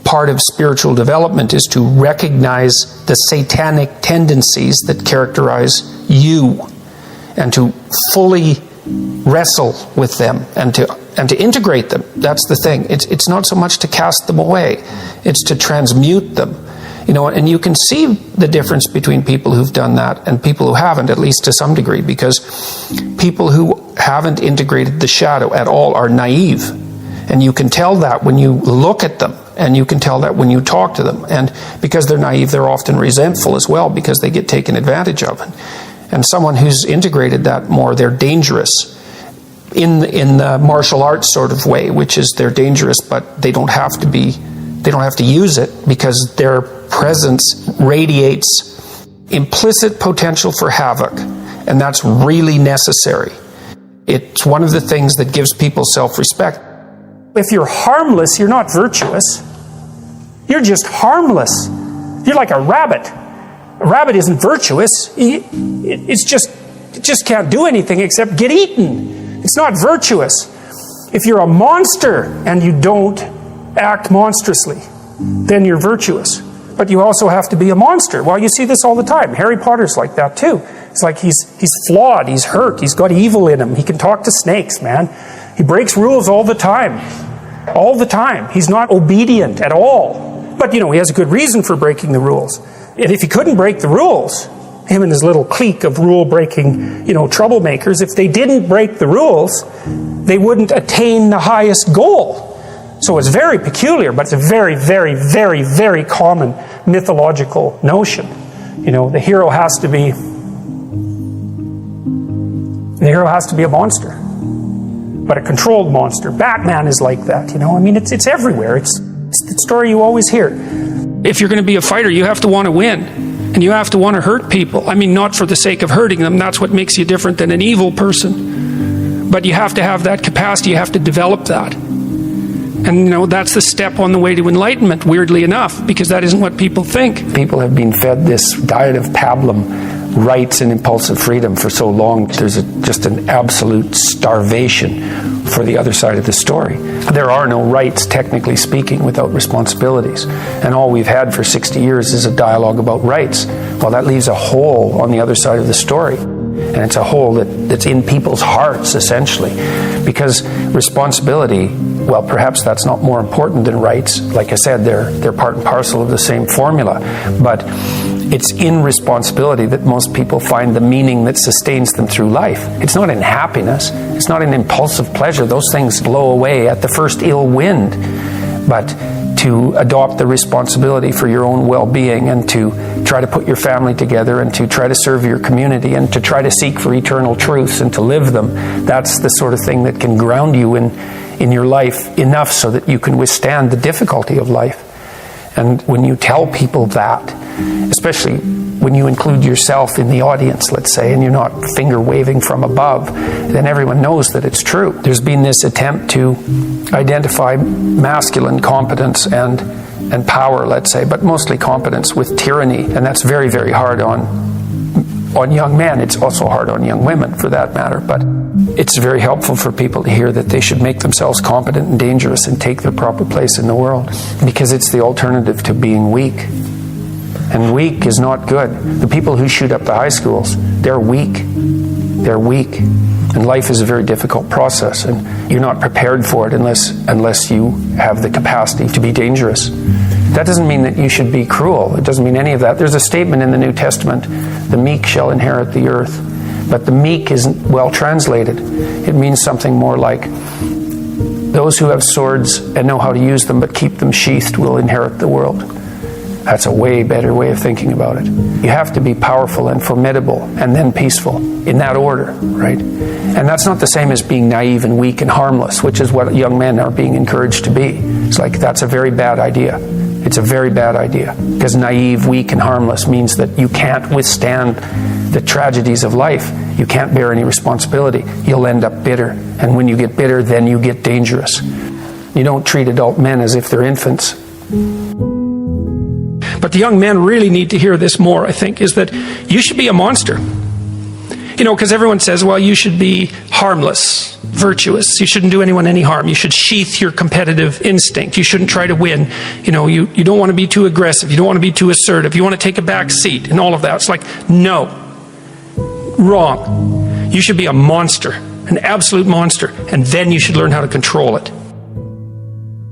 part of spiritual development is to recognize the satanic tendencies that characterize you and to fully wrestle with them and to integrate them. That's the thing. It's not so much to cast them away, it's to transmute them. You know, and you can see the difference between people who've done that and people who haven't, at least to some degree, because people who haven't integrated the shadow at all are naive. And you can tell that when you look at them, and you can tell that when you talk to them. And because they're naive, they're often resentful as well, because they get taken advantage of. And someone who's integrated that more, they're dangerous in the martial arts sort of way, which is they're dangerous, but they don't have to use it, because their presence radiates implicit potential for havoc, and that's really necessary. It's one of the things that gives people self-respect. If you're harmless, you're not virtuous. You're just harmless. You're like a rabbit. A rabbit isn't virtuous. It just can't do anything except get eaten. It's not virtuous. If you're a monster and you don't act monstrously, then you're virtuous. But you also have to be a monster. Well, you see this all the time. Harry Potter's like that too. It's like he's flawed, he's hurt, he's got evil in him. He can talk to snakes, man. He breaks rules all the time. All the time. He's not obedient at all. But, you know, he has a good reason for breaking the rules. And if he couldn't break the rules, him and his little clique of rule-breaking, you know, troublemakers, if they didn't break the rules, they wouldn't attain the highest goal. So it's very peculiar, but it's a very, very, very, very common mythological notion. You know, the hero has to be a monster, but a controlled monster. Batman is like that, you know. I mean, it's everywhere. It's the story you always hear. If you're going to be a fighter, you have to want to win, and you have to want to hurt people. I mean, not for the sake of hurting them. That's what makes you different than an evil person. But you have to have that capacity. You have to develop that. And, you know, that's the step on the way to enlightenment, weirdly enough, because that isn't what people think. People have been fed this diet of pablum, rights and impulsive freedom, for so long. There's just an absolute starvation for the other side of the story. There are no rights, technically speaking, without responsibilities. And all we've had for 60 years is a dialogue about rights. Well, that leaves a hole on the other side of the story. And it's a hole that's in people's hearts, essentially. Because responsibility, well, perhaps that's not more important than rights. Like I said, they're part and parcel of the same formula. But it's in responsibility that most people find the meaning that sustains them through life. It's not in happiness. It's not in impulsive pleasure. Those things blow away at the first ill wind. But to adopt the responsibility for your own well-being and to try to put your family together and to try to serve your community and to try to seek for eternal truths and to live them, that's the sort of thing that can ground you in your life enough so that you can withstand the difficulty of life. And when you tell people that, especially when you include yourself in the audience, let's say, and you're not finger waving from above, then everyone knows that it's true. There's been this attempt to identify masculine competence and power, let's say, but mostly competence with tyranny, and that's very, very hard on young men. It's also hard on young women, for that matter, but it's very helpful for people to hear that they should make themselves competent and dangerous and take their proper place in the world, because it's the alternative to being weak. And weak is not good. The people who shoot up the high schools, they're weak. They're weak. And life is a very difficult process, and you're not prepared for it unless you have the capacity to be dangerous. That doesn't mean that you should be cruel. It doesn't mean any of that. There's a statement in the New Testament, the meek shall inherit the earth. But the meek isn't well translated. It means something more like, those who have swords and know how to use them but keep them sheathed will inherit the world. That's a way better way of thinking about it. You have to be powerful and formidable and then peaceful, in that order, right? And that's not the same as being naive and weak and harmless, which is what young men are being encouraged to be. It's like, that's a very bad idea. It's a very bad idea, because naive, weak, and harmless means that you can't withstand the tragedies of life. You can't bear any responsibility. You'll end up bitter. And when you get bitter, then you get dangerous. You don't treat adult men as if they're infants. But the young men really need to hear this more, I think, is that you should be a monster. You know, because everyone says, well, you should be harmless, virtuous. You shouldn't do anyone any harm. You should sheath your competitive instinct. You shouldn't try to win. You know, you don't want to be too aggressive. You don't want to be too assertive. You want to take a back seat and all of that. It's like, no. Wrong. You should be a monster, an absolute monster, and then you should learn how to control it.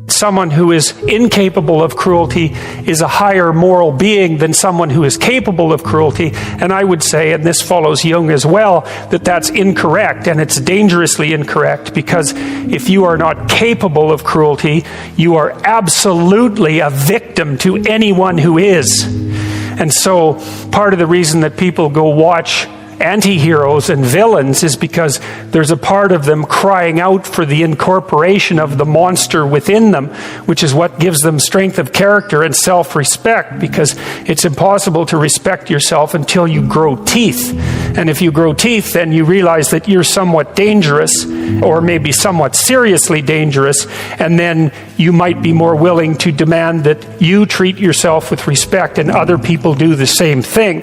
Someone who is incapable of cruelty is a higher moral being than someone who is capable of cruelty. And I would say, and this follows Jung as well, that that's incorrect, and it's dangerously incorrect, because if you are not capable of cruelty, you are absolutely a victim to anyone who is. And so part of the reason that people go watch anti-heroes and villains is because there's a part of them crying out for the incorporation of the monster within them, which is what gives them strength of character and self-respect, because it's impossible to respect yourself until you grow teeth. And if you grow teeth, then you realize that you're somewhat dangerous, or maybe somewhat seriously dangerous, and then you might be more willing to demand that you treat yourself with respect and other people do the same thing.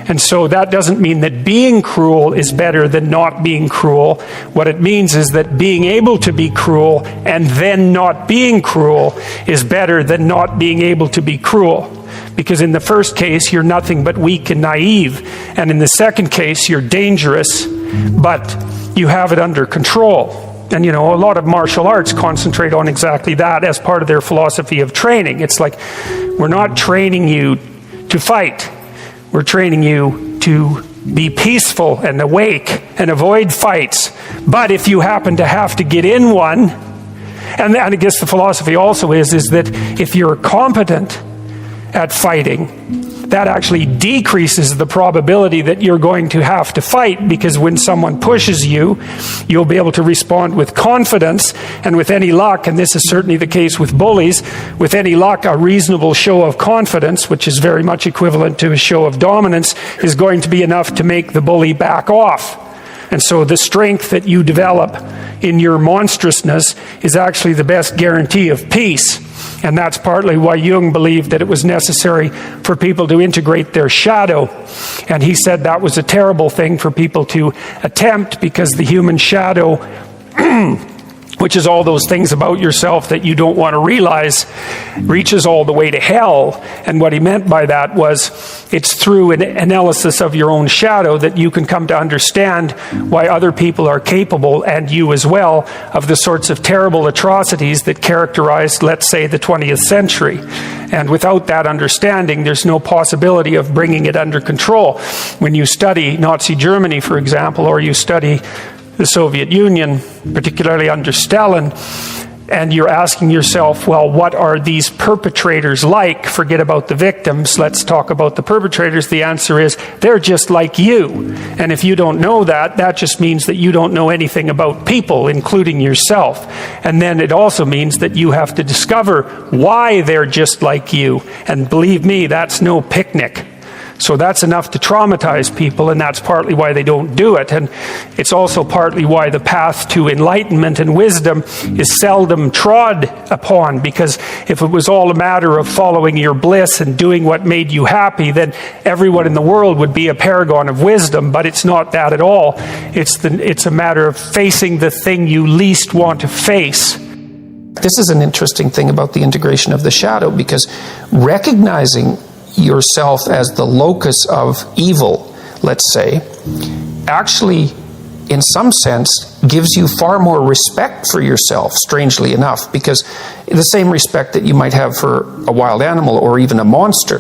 And so that doesn't mean that being cruel is better than not being cruel. What it means is that being able to be cruel and then not being cruel is better than not being able to be cruel. Because in the first case, you're nothing but weak and naive. And in the second case, you're dangerous, but you have it under control. And you know, a lot of martial arts concentrate on exactly that as part of their philosophy of training. It's like, we're not training you to fight. We're training you to be peaceful and awake and avoid fights. But if you happen to have to get in one, and I guess the philosophy also is that if you're competent at fighting, that actually decreases the probability that you're going to have to fight, because when someone pushes you, you'll be able to respond with confidence, and with any luck, and this is certainly the case with bullies, with any luck, a reasonable show of confidence, which is very much equivalent to a show of dominance, is going to be enough to make the bully back off. And so the strength that you develop in your monstrousness is actually the best guarantee of peace. And that's partly why Jung believed that it was necessary for people to integrate their shadow. And he said that was a terrible thing for people to attempt, because the human shadow, which is all those things about yourself that you don't want to realize, reaches all the way to hell. And what he meant by that was, it's through an analysis of your own shadow that you can come to understand why other people are capable, and you as well, of the sorts of terrible atrocities that characterized, let's say, the 20th century. And without that understanding, there's no possibility of bringing it under control. When you study Nazi Germany, for example, or you study the Soviet Union, particularly under Stalin, and you're asking yourself, well, what are these perpetrators like? Forget about the victims, let's talk about the perpetrators. The answer is, they're just like you. And if you don't know that, that just means that you don't know anything about people, including yourself. And then it also means that you have to discover why they're just like you. And believe me, that's no picnic. So that's enough to traumatize people, and that's partly why they don't do it. And it's also partly why the path to enlightenment and wisdom is seldom trod upon, because if it was all a matter of following your bliss and doing what made you happy, then everyone in the world would be a paragon of wisdom. But it's not that at all. It's a matter of facing the thing you least want to face. This is an interesting thing about the integration of the shadow, because recognizing yourself as the locus of evil, let's say, actually, in some sense, gives you far more respect for yourself, strangely enough, because the same respect that you might have for a wild animal or even a monster.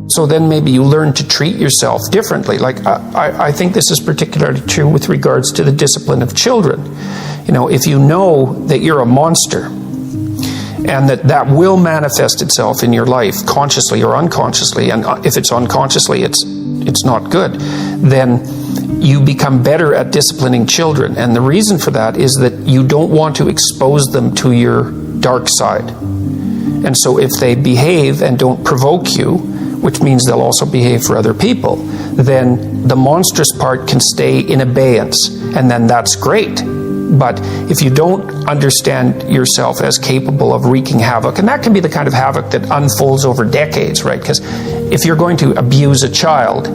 So then maybe you learn to treat yourself differently. Like, I think this is particularly true with regards to the discipline of children. You know, if you know that you're a monster, and that will manifest itself in your life, consciously or unconsciously, and if it's unconsciously, it's not good, then you become better at disciplining children. And the reason for that is that you don't want to expose them to your dark side. And so if they behave and don't provoke you, which means they'll also behave for other people, then the monstrous part can stay in abeyance, and then that's great. But if you don't understand yourself as capable of wreaking havoc, and that can be the kind of havoc that unfolds over decades, right? Because if you're going to abuse a child,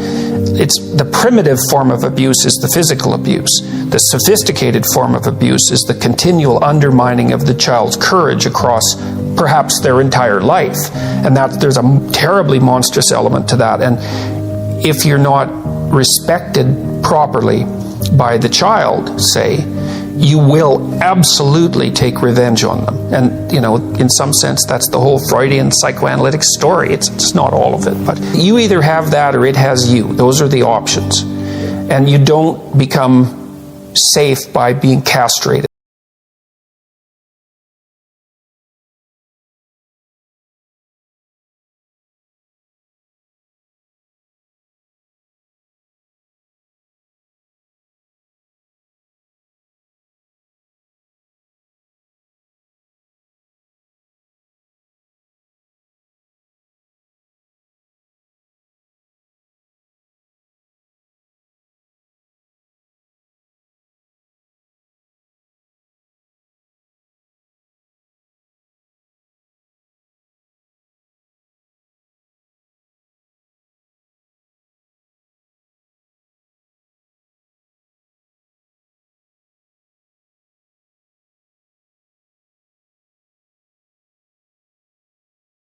it's the primitive form of abuse is the physical abuse. The sophisticated form of abuse is the continual undermining of the child's courage across perhaps their entire life. And that there's a terribly monstrous element to that. And if you're not respected properly by the child, say, you will absolutely take revenge on them. And, you know, in some sense, that's the whole Freudian psychoanalytic story. It's not all of it, but you either have that or it has you. Those are the options. And you don't become safe by being castrated.